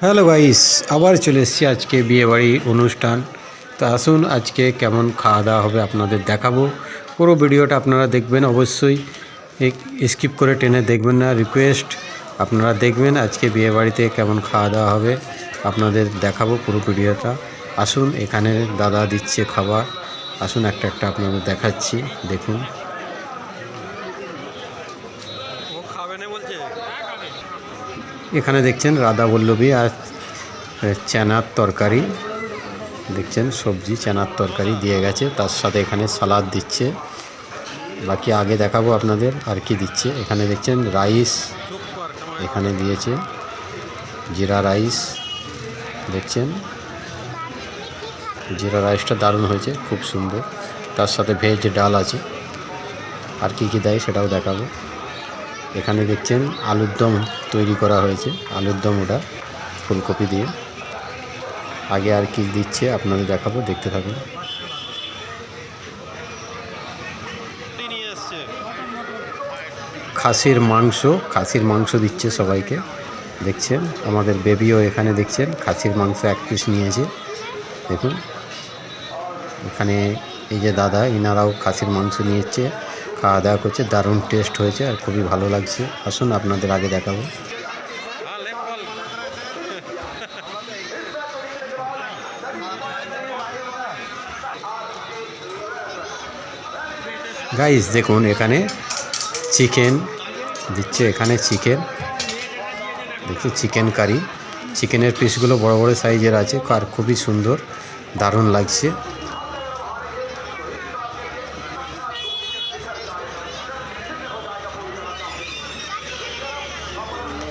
Hello guys, আবার চলে এসেছি আজকে বিয়েবাড়ির অনুষ্ঠান। তো আসুন আজকে কেমন খাওয়া দাওয়া হবে আপনাদের দেখাবো। পুরো ভিডিওটা আপনারা দেখবেন, অবশ্যই স্কিপ করে টেনে দেখবেন না, রিকোয়েস্ট। আপনারা দেখবেন আজকে বিয়েবাড়িতে কেমন খাওয়া দাওয়া হবে, আপনাদের দেখাবো পুরো ভিডিওটা। আসুন, এখানে দাদা দিচ্ছে খাবার। আসুন একটা একটা আপনাদের দেখাচ্ছি, দেখুন। এখানে দেখছেন রাধা বল্লভী আর চানার তরকারি দেখছেন, সবজি চানার তরকারি দিয়ে গেছে, তার সাথে এখানে সালাদ দিচ্ছে। বাকি আগে দেখাবো আপনাদের আর কি দিচ্ছে। এখানে দেখছেন রাইস এখানে দিয়েছে, জিরা রাইস দেখছেন। জিরা রাইসটা দারুণ হয়েছে, খুব সুন্দর। তার সাথে ভেজ ডাল আছে। আর কি কি দেয় সেটাও দেখাবো। এখানে দেখছেন আলুর দম তৈরি করা হয়েছে, আলুর দম ওটা ফুলকপি দিয়ে। আগে আর কি দিচ্ছে আপনাদের দেখাবো, দেখতে থাকুন। খাসির মাংস দিচ্ছে সবাইকে, দেখছেন। আমাদের বেবিও এখানে দেখছেন খাসির মাংস 1 পিস নিয়েছে, দেখুন। এখানে এই যে দাদা, ইনারাও খাসির মাংস নিয়েছে, খাওয়া দাওয়া করছে। দারুণ টেস্ট হয়েছে আর খুবই ভালো লাগছে। আসুন আপনাদের আগে দেখাবো। গাইস দেখুন, এখানে চিকেন দিচ্ছে, এখানে চিকেন দেখছি, চিকেন কারি। চিকেনের পিসগুলো বড় বড় সাইজের আছে আর খুবই সুন্দর, দারুণ লাগছে।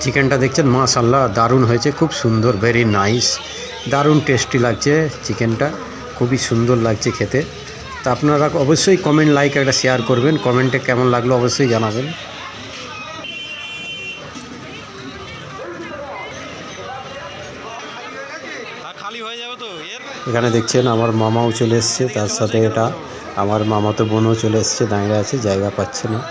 চিকেনটা দেখছেন, মাশাআল্লাহ দারুণ হয়েছে, খুব সুন্দর, ভেরি নাইস, দারুণ টেস্টি লাগছে চিকেনটা, খুবই সুন্দর লাগছে খেতে। তা আপনারা অবশ্যই কমেন্ট, লাইক একটা শেয়ার করবেন। কমেন্টে কেমন লাগলো অবশ্যই জানাবেন। এখানে দেখছেন আমার মামাও চলে এসছে, তার সাথে এটা আমার মামাতো বোনও চলে এসছে, দাঁড়িয়ে আছে, জায়গা পাচ্ছে না।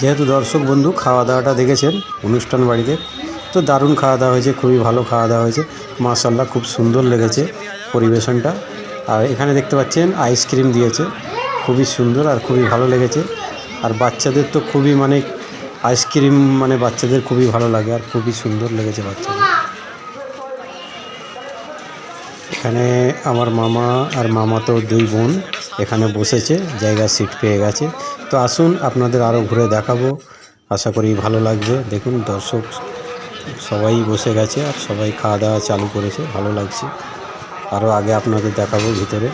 যেহেতু দর্শক বন্ধু খাওয়া দাওয়াটা দেখেছেন অনুষ্ঠান বাড়িতে, তো দারুণ খাওয়া দাওয়া হয়েছে, খুবই ভালো খাওয়া দাওয়া হয়েছে, মাশাআল্লাহ খুব সুন্দর লেগেছে পরিবেশনটা। আর এখানে দেখতে পাচ্ছেন আইসক্রিম দিয়েছে, খুবই সুন্দর আর খুবই ভালো লেগেছে। আর বাচ্চাদের তো খুবই আইসক্রিম বাচ্চাদের খুবই ভালো লাগে আর খুবই সুন্দর লেগেছে বাচ্চাদের। এখানে আমার মামা আর মামাতো 2 বোন এখানে বসেছে, জায়গা সিট পেয়ে গেছে। তো আসুন আপনাদের আরও ঘুরে দেখাবো, আশা করি ভালো লাগবে। দেখুন দর্শক সবাই বসে গেছে আর সবাই খাওয়া দাওয়া চালু করেছে, ভালো লাগছে। আরও আগে আপনাদের দেখাবো ভিতরে।